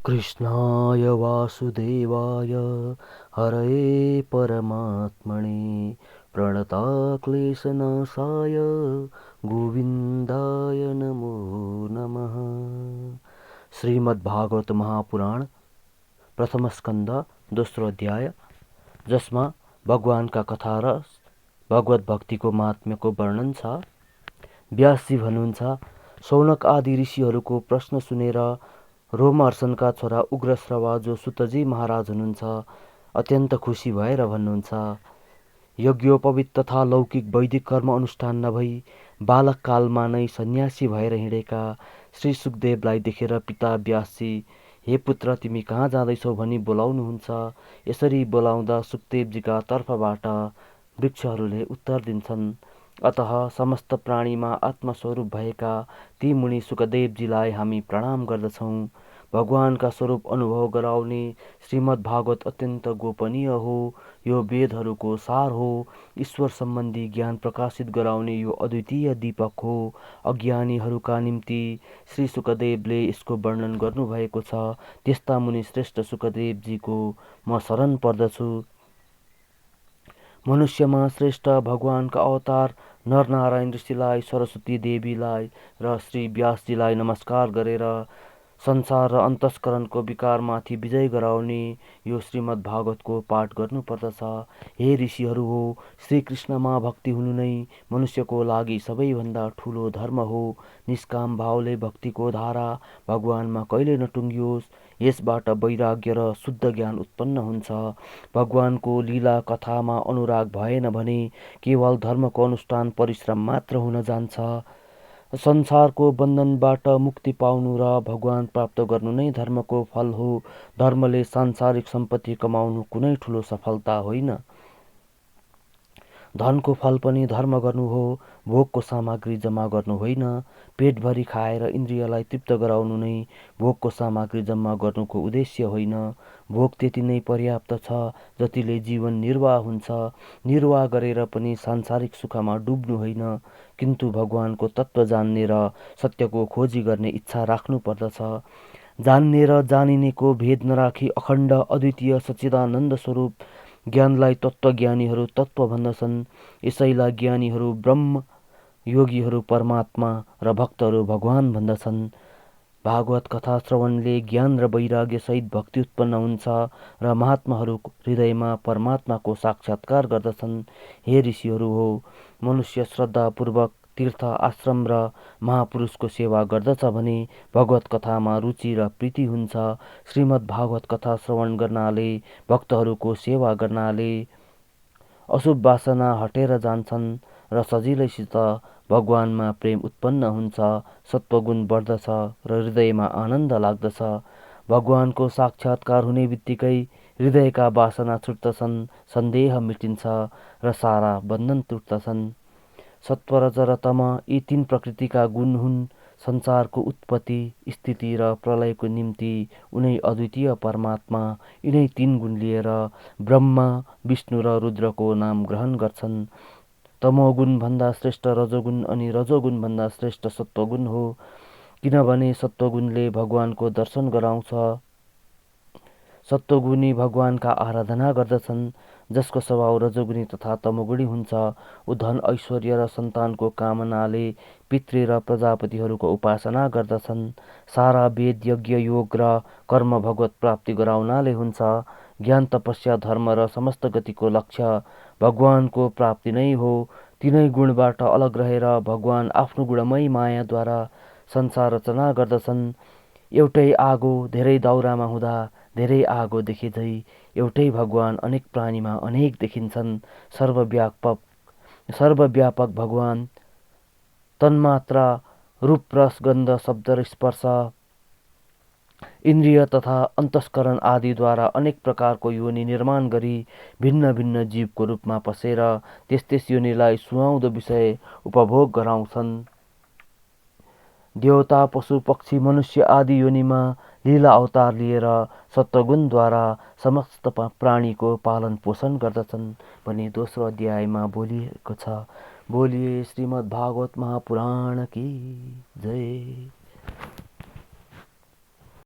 कृष्णाय वासुदेवाय हरये परमात्मने प्रणताक्लेशनाशाय गोविन्दाय नमो नमः। श्रीमद्भागवत महापुराण प्रथम स्कन्द दोस्रो अध्याय, जसमा भगवानका कथा र भगवत भक्तिको महात्म्यको वर्णन छ। व्यासजी भन्नुहुन्छ, शौनक आदि ऋषिहरूको प्रश्न सुनेर रोमहर्षणका छोरा उग्रश्रवा जो सुतजी महाराज हुनुहुन्छ अत्यन्त खुसी भएर भन्नुहुन्छ, यज्ञोपवीत तथा लौकिक वैदिक कर्म अनुष्ठान नभई बालककालमा नै सन्यासी भएर हिँडेका श्री सुखदेवलाई देखेर पिता व्यासजी, हे पुत्र, तिमी कहाँ जाँदैछौ भनी बोलाउनुहुन्छ। यसरी बोलाउँदा सुखदेवजीका तर्फबाट वृक्षहरूले उत्तर दिन्छन्। अतः समस्त प्राणीमा आत्मस्वरूप भएका ती मुनि सुखदेवजीलाई हामी प्रणाम गर्दछौँ। भगवानका स्वरूप अनुभव गराउने श्रीमद् भागवत अत्यन्त गोपनीय हो। यो वेदहरूको सार हो। ईश्वर सम्बन्धी ज्ञान प्रकाशित गराउने यो अद्वितीय दीपक हो। अज्ञानीहरूका निम्ति श्री सुखदेवले यसको वर्णन गर्नुभएको छ। त्यस्ता मुनि श्रेष्ठ सुखदेवजीको म शरण पर्दछु। मनुष्यमा श्रेष्ठ भगवानका अवतार नरनारायण ऋषिलाई, सरस्वती देवीलाई र श्री व्यासजीलाई नमस्कार गरेर संसार र अन्तस्करणको विकारमाथि विजय गराउने यो श्रीमद् भागवतको पाठ गर्नुपर्दछ। हे ऋषिहरू हो, श्रीकृष्णमा भक्ति हुनु नै मनुष्यको लागि सबैभन्दा ठुलो धर्म हो। निष्काम भावले भक्तिको धारा भगवानमा कहिले नटुङ्गियोस्। यसबाट वैराग्य र शुद्ध ज्ञान उत्पन्न हुन्छ। भगवानको लीला कथामा अनुराग भएन भने केवल धर्मको अनुष्ठान परिश्रम मात्र हुन जान्छ। संसारको बन्धनबाट मुक्ति पाउनु र भगवान प्राप्त गर्नु नै धर्मको फल हो। धर्मले सांसारिक सम्पत्ति कमाउनु कुनै ठुलो सफलता होइन। धनको फल पनि धर्म गर्नु हो, भोगको सामग्री जम्मा गर्नु होइन। पेटभरि खाएर इन्द्रियलाई तृप्त गराउनु नै भोगको सामग्री जम्मा गर्नुको उद्देश्य होइन। भोग त्यति नै पर्याप्त छ जतिले जीवन निर्वाह हुन्छ। निर्वाह गरेर पनि सांसारिक सुखमा डुब्नु होइन, किन्तु भगवानको तत्त्व जान्ने र सत्यको खोजी गर्ने इच्छा राख्नु पर्दछ। जान्ने र जानिनेको भेद नराखी अखण्ड अद्वितीय सच्चिदानन्द स्वरूप ज्ञानलाई तत्त्वज्ञानीहरू तत्त्व भन्दछन्। यसैलाई ज्ञानीहरू ब्रह्म, योगीहरू परमात्मा र भक्तहरू भगवान भन्दछन्। भागवत कथा श्रवणले ज्ञान र वैराग्य सहित भक्ति उत्पन्न हुन्छ र महात्माहरू हृदयमा परमात्माको साक्षात्कार गर्दछन्। हे ऋषिहरू हो, मनुष्य श्रद्धापूर्वक तीर्थ, आश्रम र महापुरुषको सेवा गर्दछ भने भगवत कथामा रुचि र प्रीति हुन्छ। श्रीमद् भागवत कथा श्रवण गर्नाले, भक्तहरूको सेवा गर्नाले अशुभ वासना हटेर जान्छन् र सजिलैसित भगवानमा प्रेम उत्पन्न हुन्छ। सत्वगुण बढ्दछ र हृदयमा आनन्द लाग्दछ। भगवानको साक्षात्कार हुने बित्तिकै हृदयका वासना छुट्दछन्, सन्देह मिटिन्छ र सारा बन्धन टुट्दछन्। सत्व, रज र तम यी तीन प्रकृतिका गुण हुन्। संसारको उत्पत्ति, स्थिति र प्रलयको निम्ति उनै अद्वितीय परमात्मा यिनै तीन गुण लिएर ब्रह्मा, विष्णु र रुद्रको नाम ग्रहण गर्छन्। तमोगुण भन्दा श्रेष्ठ रजोगुण अनि रजोगुण भन्दा श्रेष्ठ सत्वगुण हो, किनभने सत्वगुणले भगवानको दर्शन गराउँछ। सत्वगुणी भगवानका आराधना गर्दछन्। जसको स्वभाव रजोगुणी तथा तमोगुणी हुन्छ, ऊ धन, ऐश्वर्य र सन्तानको कामनाले पितृ र प्रजापतिहरूको उपासना गर्दछन्। सारा वेद, यज्ञ, योग र कर्म भगवत प्राप्ति गराउनाले हुन्छ। ज्ञान, तपस्या, धर्म र समस्त गतिको लक्ष्य भगवानको प्राप्ति नै हो। तीनै गुणबाट अलग रहेर भगवान आफ्नो गुणमय मायाद्वारा संसार रचना गर्दछन्। एउटै आगो धेरै दाउरामा हुँदा धेरै आगो देखे झै एउटै भगवान अनेक प्राणीमा अनेक देखिन्छन्। सर्वव्यापक भगवान तन्मात्रा, रूप, रस, गन्ध, शब्द र स्पर्श, इन्द्रिय तथा अन्तस्करण आदिद्वारा अनेक प्रकारको योनि निर्माण गरी भिन्न भिन्न जीवको रूपमा पसेर त्यस योनिलाई सुहाउँदो विषय उपभोग गराउँछन्। देवता, पशु, पक्षी, मनुष्य आदि योनिमा लीला अवतार लिएर सत्वगुणद्वारा समस्त प्राणीको पालन पोषण गर्दछन् भनी दोस्रो अध्यायमा बोलिएको छ। बोलिए श्रीमद् भागवत महापुराण की जय।